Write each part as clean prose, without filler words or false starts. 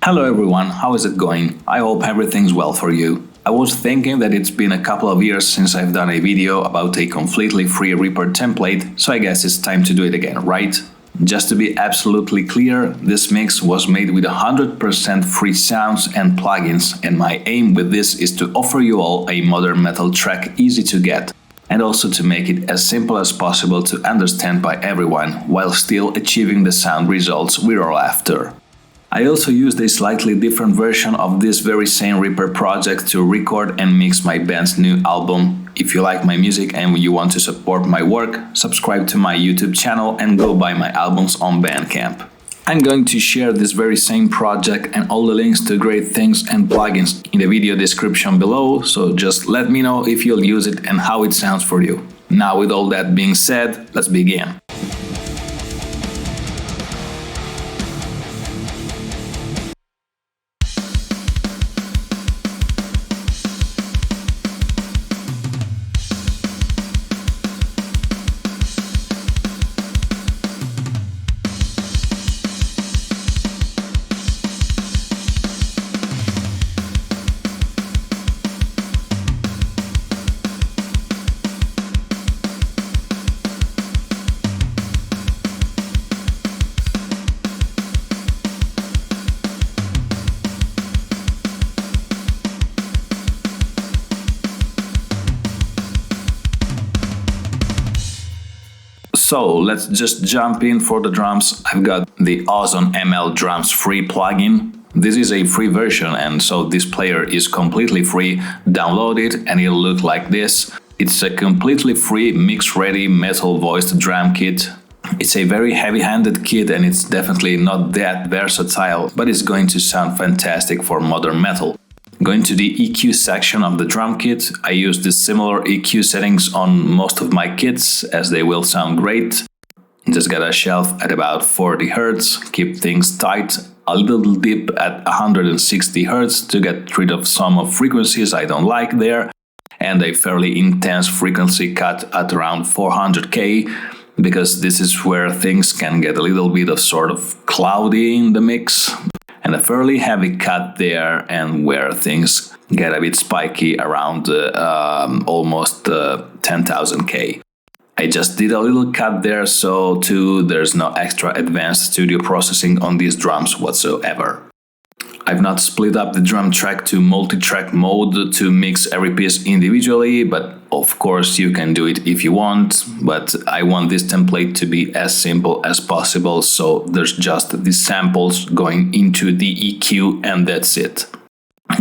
Hello everyone, how is it going? I hope everything's well for you. I was thinking that it's been a couple of years since I've done a video about a completely free Reaper template, so I guess it's time to do it again, right? Just to be absolutely clear, this mix was made with 100% free sounds and plugins, and my aim with this is to offer you all a modern metal track easy to get, and also to make it as simple as possible to understand by everyone, while still achieving the sound results we're all after. I also used a slightly different version of this very same Reaper project to record and mix my band's new album. If you like my music and you want to support my work, subscribe to my YouTube channel and go buy my albums on BandCamp. I'm going to share this very same project and all the links to great things and plugins in the video description below, so just let me know if you'll use it and how it sounds for you. Now, with all that being said, let's begin. So let's just jump in for the drums. I've got the Ozone ML Drums free plugin. This is a free version, and so this player is completely free. Download it and it'll look like this. It's a completely free mix-ready metal voiced drum kit. It's a very heavy-handed kit and it's definitely not that versatile, but it's going to sound fantastic for modern metal. Going to the EQ section of the drum kit, I use the similar EQ settings on most of my kits, as they will sound great. Just got a shelf at about 40 Hz, keep things tight, a little dip at 160 Hz to get rid of some of frequencies I don't like there, and a fairly intense frequency cut at around 400k, because this is where things can get a little bit of sort of cloudy in the mix. And a fairly heavy cut there, and where things get a bit spiky around almost 10,000k. I just did a little cut there, so too there's no extra advanced studio processing on these drums whatsoever. I've not split up the drum track to multi-track mode to mix every piece individually, but of course you can do it if you want, but I want this template to be as simple as possible, so there's just the samples going into the EQ and that's it.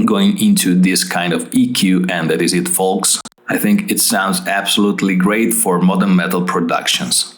Going into this kind of EQ and that is it, folks. I think it sounds absolutely great for modern metal productions.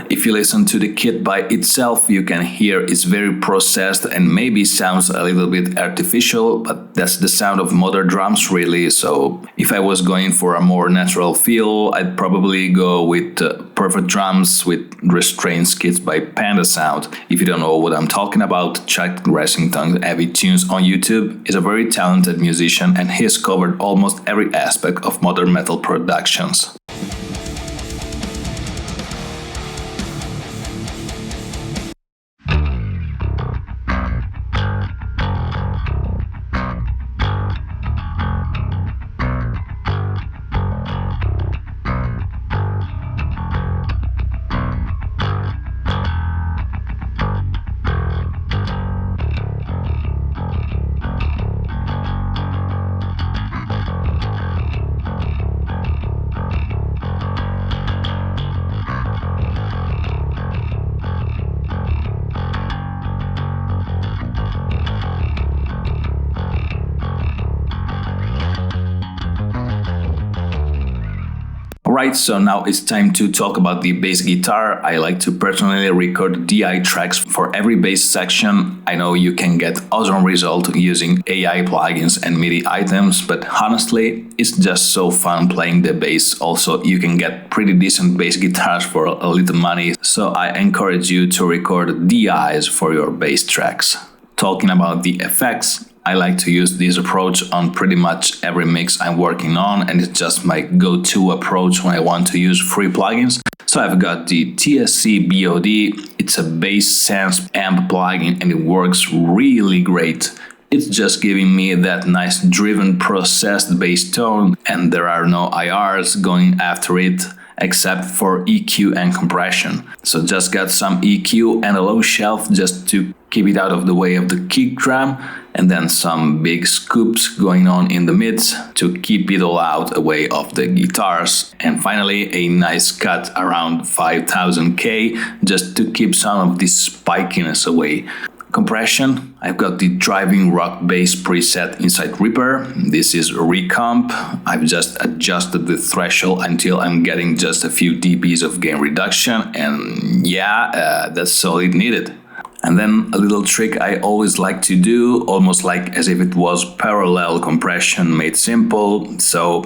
If you listen to the kit by itself, you can hear it's very processed and maybe sounds a little bit artificial, but that's the sound of modern drums really, so if I was going for a more natural feel, I'd probably go with Perfect Drums with Restrained Skits by Panda Sound. If you don't know what I'm talking about, check Racingtongue's Heavy Tunes on YouTube. He's a very talented musician and he's covered almost every aspect of modern metal productions. Alright, so now it's time to talk about the bass guitar. I like to personally record DI tracks for every bass section. I know you can get awesome results using AI plugins and MIDI items, but honestly, it's just so fun playing the bass. Also, you can get pretty decent bass guitars for a little money, so I encourage you to record DIs for your bass tracks. Talking about the effects, I like to use this approach on pretty much every mix I'm working on, and it's just my go-to approach when I want to use free plugins. So I've got the TSC BOD, it's a bass sense amp plugin and it works really great. It's just giving me that nice driven processed bass tone, and there are no IRs going after it except for EQ and compression. So just got some EQ and a low shelf just to keep it out of the way of the kick drum, and then some big scoops going on in the mids to keep it all out away of the guitars. And finally a nice cut around 5000K just to keep some of this spikiness away. Compression, I've got the driving rock bass preset inside Reaper. This is Recomp. I've just adjusted the threshold until I'm getting just a few dBs of gain reduction, and yeah, that's all it needed. And then a little trick I always like to do, almost like as if it was parallel compression made simple. So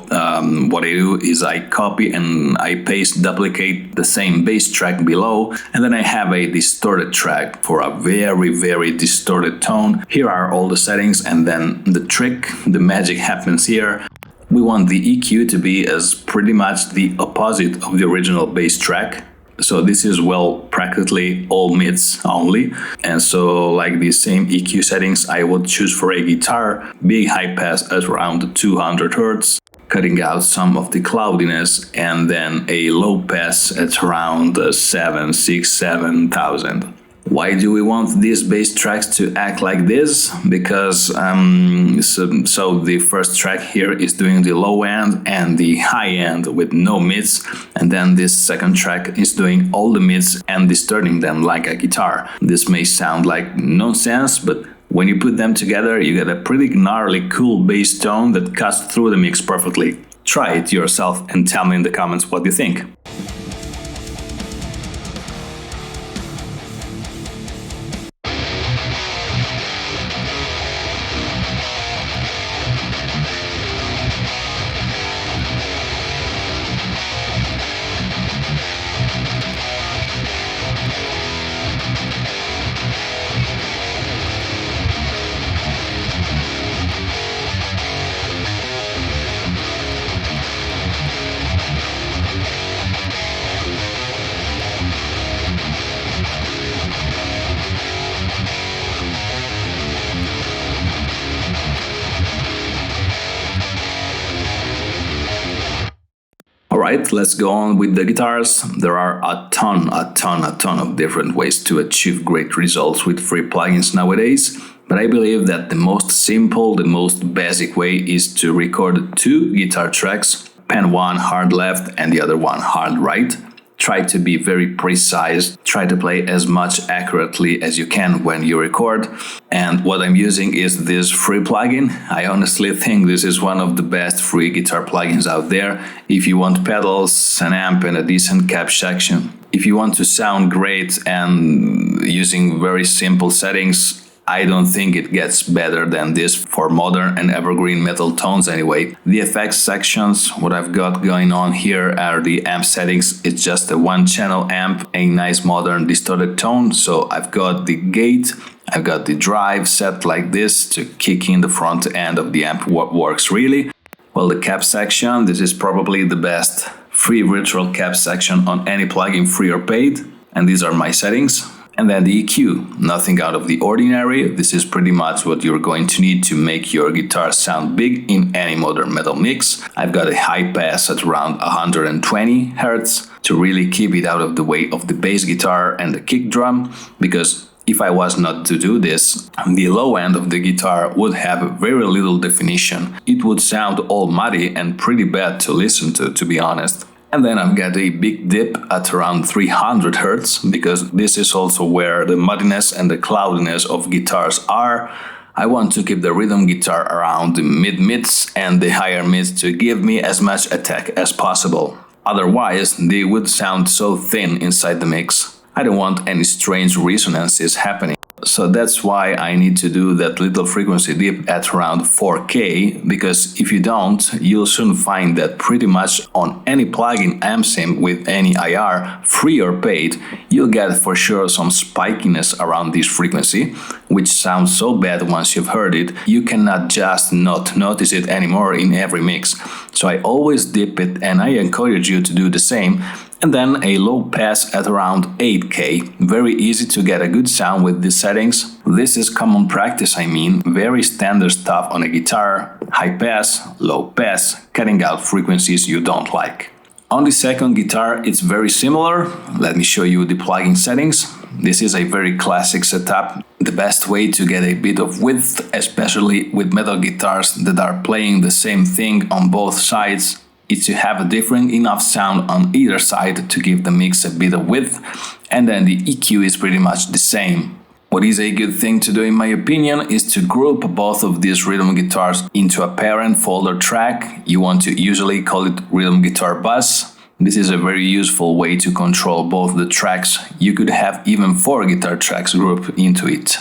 what I do is I copy and I paste, duplicate the same bass track below, and then I have a distorted track for a very distorted tone. Here are all the settings, and then the trick, the magic happens here. We want the EQ to be as pretty much the opposite of the original bass track. So this is, well, practically all mids only. And so like the same EQ settings I would choose for a guitar, big high pass at around 200 Hz, cutting out some of the cloudiness, and then a low pass at around 7,000. Why do we want these bass tracks to act like this? Because so the first track here is doing the low end and the high end with no mids, and then this second track is doing all the mids and distorting them like a guitar. This may sound like nonsense, but when you put them together you get a pretty gnarly cool bass tone that cuts through the mix perfectly. Try it yourself and tell me in the comments what you think. Alright, let's go on with the guitars. There are a ton of different ways to achieve great results with free plugins nowadays, but I believe that the most simple, the most basic way is to record two guitar tracks, pen one hard left and the other one hard right. Try to be very precise, try to play as much accurately as you can when you record. And what I'm using is this free plugin. I honestly think this is one of the best free guitar plugins out there. If you want pedals, an amp and a decent cap section, if you want to sound great and using very simple settings, I don't think it gets better than this for modern and evergreen metal tones anyway. The effects sections, what I've got going on here are the amp settings. It's just a one-channel amp, a nice modern distorted tone. So I've got the gate, I've got the drive set like this to kick in the front end of the amp, what works really. Well, the cap section, this is probably the best free virtual cap section on any plugin, free or paid. And these are my settings. And then the EQ, nothing out of the ordinary. This is pretty much what you're going to need to make your guitar sound big in any modern metal mix. I've got a high pass at around 120 Hz to really keep it out of the way of the bass guitar and the kick drum, because if I was not to do this, the low end of the guitar would have very little definition. It would sound all muddy and pretty bad to listen to be honest. And then I've got a big dip at around 300 Hz, because this is also where the muddiness and the cloudiness of guitars are. I want to keep the rhythm guitar around the mid-mids and the higher mids to give me as much attack as possible. Otherwise, they would sound so thin inside the mix. I don't want any strange resonances happening. So that's why I need to do that little frequency dip at around 4K, because if you don't, you'll soon find that pretty much on any plugin AmpSim with any IR, free or paid, you'll get for sure some spikiness around this frequency, which sounds so bad once you've heard it, you cannot just not notice it anymore in every mix. So I always dip it, and I encourage you to do the same. And then a low pass at around 8K. Very easy to get a good sound with these settings. This is common practice, I mean, very standard stuff on a guitar, high pass, low pass, cutting out frequencies you don't like. On the second guitar, it's very similar. Let me show you the plugin settings. This is a very classic setup. The best way to get a bit of width, especially with metal guitars that are playing the same thing on both sides, is to have a different enough sound on either side to give the mix a bit of width, and then the EQ is pretty much the same. What is a good thing to do in my opinion is to group both of these rhythm guitars into a parent folder track. You want to usually call it rhythm guitar bus. This is a very useful way to control both the tracks. You could have even 4 guitar tracks grouped into it.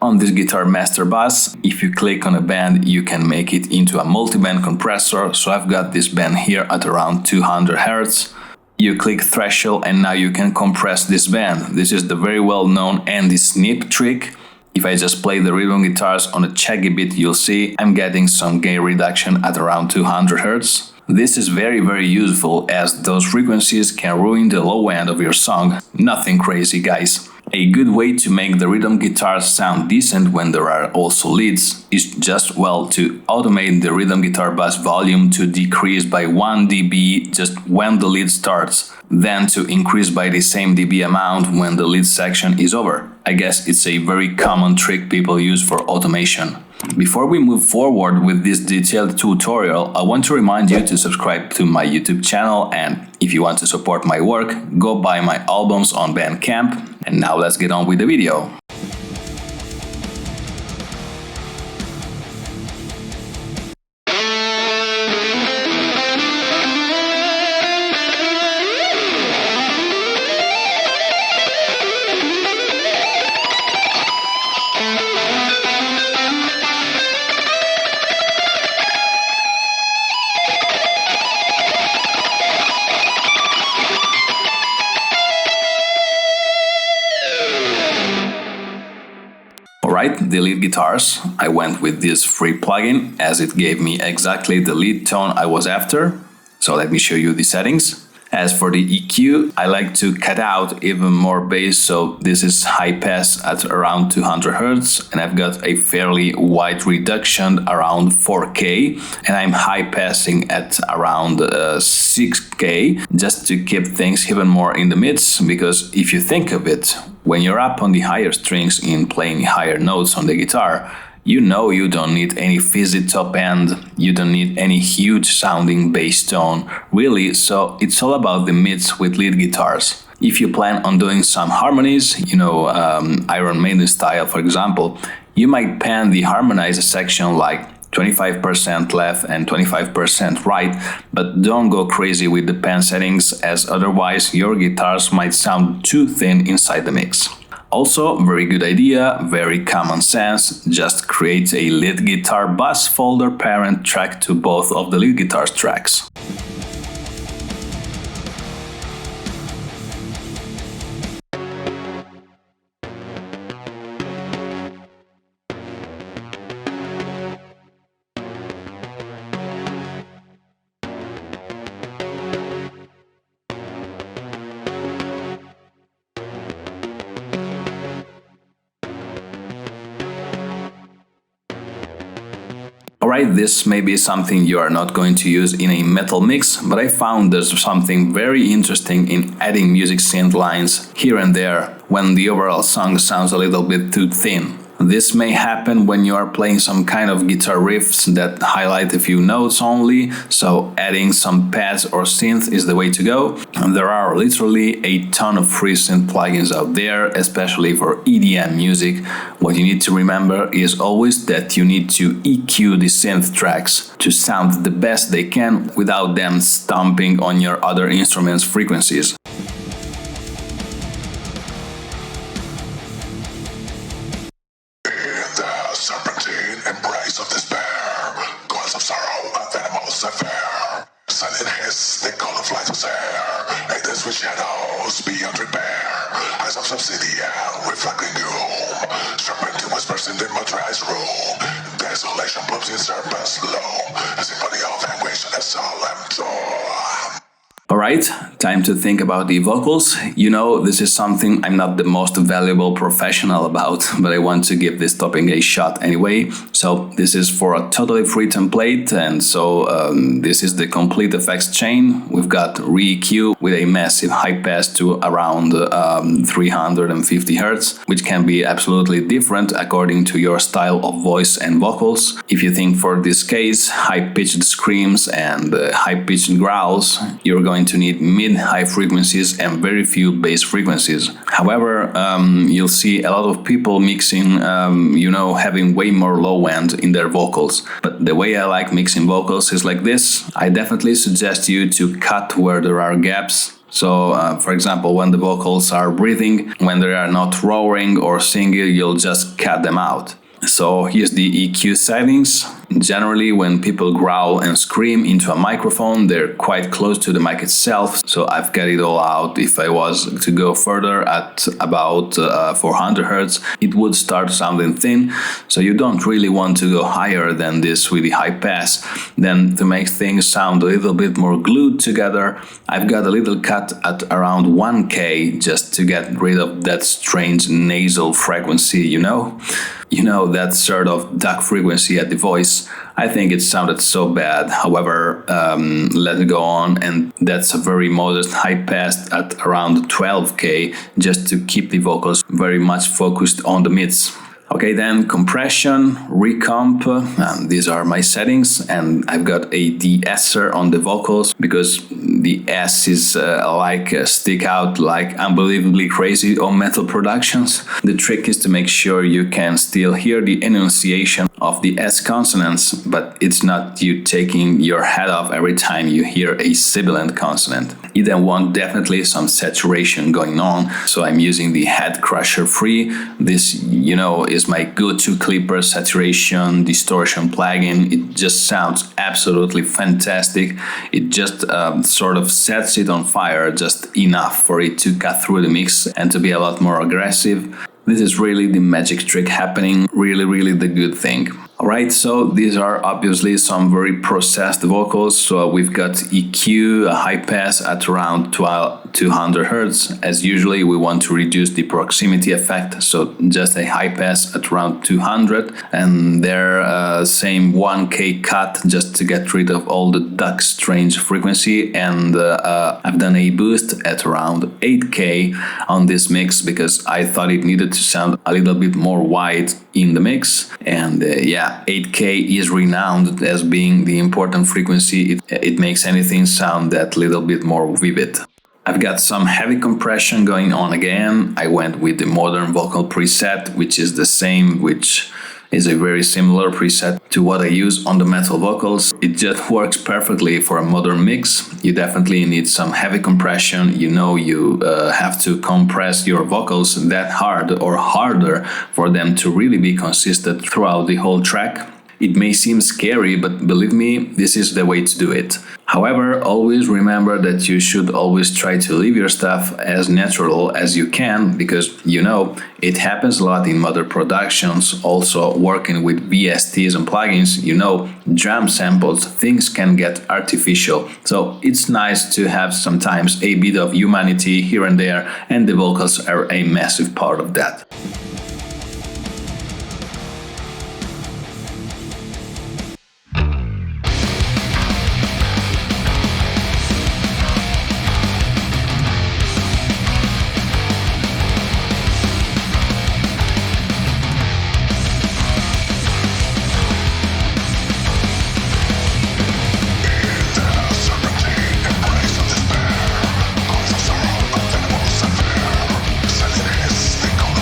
On this guitar master bus, if you click on a band, you can make it into a multi-band compressor. So I've got this band here at around 200 Hz. You click threshold and now you can compress this band. This is the very well known Andy snip trick. If I just play the rhythm guitars on a chaggy bit, you'll see I'm getting some gain reduction at around 200 Hz. This is very useful, as those frequencies can ruin the low end of your song. Nothing crazy, guys. A good way to make the rhythm guitars sound decent when there are also leads is just, well, to automate the rhythm guitar bus volume to decrease by 1 dB just when the lead starts, then to increase by the same dB amount when the lead section is over. I guess it's a very common trick people use for automation. Before we move forward with this detailed tutorial, I want to remind you to subscribe to my YouTube channel, and if you want to support my work, go buy my albums on BandCamp. And now let's get on with the video. Alright, the lead guitars. I went with this free plugin as it gave me exactly the lead tone I was after. So let me show you the settings. As for the EQ, I like to cut out even more bass, so this is high pass at around 200 Hz, and I've got a fairly wide reduction around 4K, and I'm high passing at around 6K, just to keep things even more in the mids, because if you think of it, when you're up on the higher strings in playing higher notes on the guitar, you know you don't need any fizzy top end, you don't need any huge sounding bass tone, really, so it's all about the mids with lead guitars. If you plan on doing some harmonies, Iron Maiden style for example, you might pan the harmonizer section like 25% left and 25% right, but don't go crazy with the pan settings, as otherwise your guitars might sound too thin inside the mix. Also, very good idea, very common sense, just create a lead guitar bus folder parent track to both of the lead guitar's tracks. Alright, this may be something you are not going to use in a metal mix, but I found there's something very interesting in adding music synth lines here and there when the overall song sounds a little bit too thin. This may happen when you are playing some kind of guitar riffs that highlight a few notes only, so adding some pads or synth is the way to go. And there are literally a ton of free synth plugins out there, especially for EDM music. What you need to remember is always that you need to EQ the synth tracks to sound the best they can without them stomping on your other instruments' frequencies. rise of obsidian, reflecting gloom. Serpentine whispers in the motorized room. Desolation blooms in serpent's loom. A symphony of anguish and a solemn tone. Alright, time to think about the vocals. You know, this is something I'm not the most valuable professional about, but I want to give this topic a shot anyway. So this is for a totally free template, and so this is the complete effects chain. We've got re-EQ with a massive high pass to around 350 Hz, which can be absolutely different according to your style of voice and vocals. If you think for this case, high-pitched screams and high-pitched growls, you're going to need mid-high frequencies and very few bass frequencies. However, you'll see a lot of people mixing, having way more low end in their vocals. But the way I like mixing vocals is like this. I definitely suggest you to cut where there are gaps. So, for example, when the vocals are breathing, when they are not roaring or singing, you'll just cut them out. So here's the EQ settings. Generally, when people growl and scream into a microphone, they're quite close to the mic itself. So I've got it all out. If I was to go further at about 400 Hz, it would start sounding thin. So you don't really want to go higher than this with the high pass. Then to make things sound a little bit more glued together, I've got a little cut at around 1K just to get rid of that strange nasal frequency, that sort of duck frequency at the voice. I think it sounded so bad. However, let it go on, and that's a very modest high pass at around 12K just to keep the vocals very much focused on the mids. Okay, then compression, recomp, these are my settings, and I've got a de-esser on the vocals because the S is stick out like unbelievably crazy on metal productions. The trick is to make sure you can still hear the enunciation of the S consonants, but it's not you taking your head off every time you hear a sibilant consonant. You then want definitely some saturation going on, so I'm using the Head Crusher Free. This, is my go-to clipper saturation distortion plugin. It just sounds absolutely fantastic. It just sort of sets it on fire just enough for it to cut through the mix and to be a lot more aggressive. This is really the magic trick happening, really the good thing. Alright, so these are obviously some very processed vocals. So we've got EQ, a high pass at around 200 Hz. As usually, we want to reduce the proximity effect, so just a high pass at around 200. And there, same 1K cut just to get rid of all the duck strange frequency. And I've done a boost at around 8K on this mix because I thought it needed to sound a little bit more wide in the mix. And 8K is renowned as being the important frequency. It makes anything sound that little bit more vivid. I've got some heavy compression going on again. I went with the modern vocal preset, which is the same, which is a very similar preset to what I use on the metal vocals. It just works perfectly for a modern mix. You definitely need some heavy compression. You have to compress your vocals that hard or harder for them to really be consistent throughout the whole track. It may seem scary, but believe me, this is the way to do it. However, always remember that you should always try to leave your stuff as natural as you can, because, it happens a lot in modern productions. Also, working with VSTs and plugins, drum samples, things can get artificial. So it's nice to have sometimes a bit of humanity here and there, and the vocals are a massive part of that.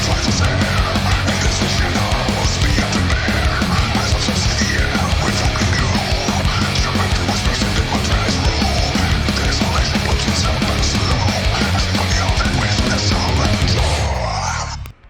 Flies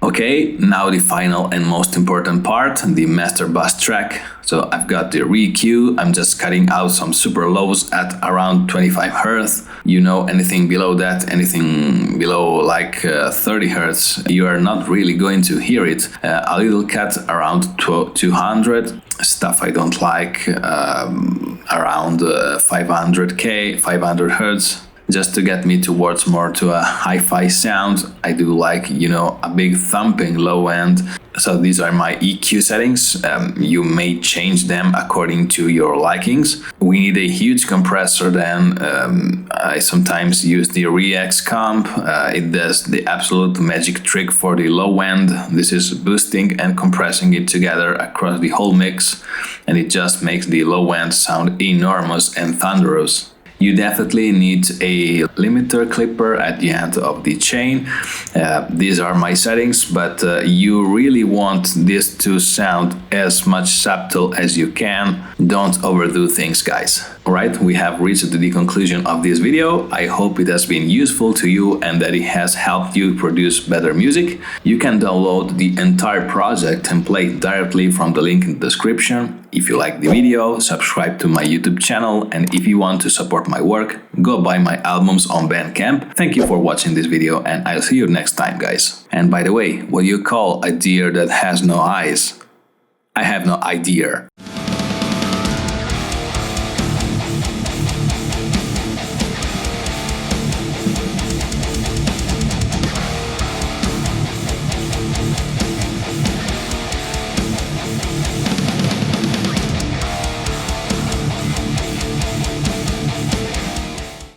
Okay, now the final and most important part, the master bus track. So I've got the re-EQ, I'm just cutting out some super lows at around 25 Hz. You know, anything below that, anything below like 30 Hz, you are not really going to hear it. A little cut around 200, stuff I don't like, around 500K, 500 Hz. Just to get me towards more to a hi-fi sound. I do like, you know, a big thumping low end. So these are my EQ settings. You may change them according to your likings. We need a huge compressor then. I sometimes use the Rex comp. It does the absolute magic trick for the low end. This is boosting and compressing it together across the whole mix. And it just makes the low end sound enormous and thunderous. You definitely need a limiter clipper at the end of the chain. These are my settings, but you really want this to sound as much subtle as you can. Don't overdo things, guys. Alright, we have reached the conclusion of this video. I hope it has been useful to you and that it has helped you produce better music. You can download the entire project and play it directly from the link in the description. If you like the video, subscribe to my YouTube channel, and if you want to support my work, go buy my albums on BandCamp. Thank you for watching this video, and I'll see you next time, guys. And by the way, what do you call a deer that has no eyes? I have no idea.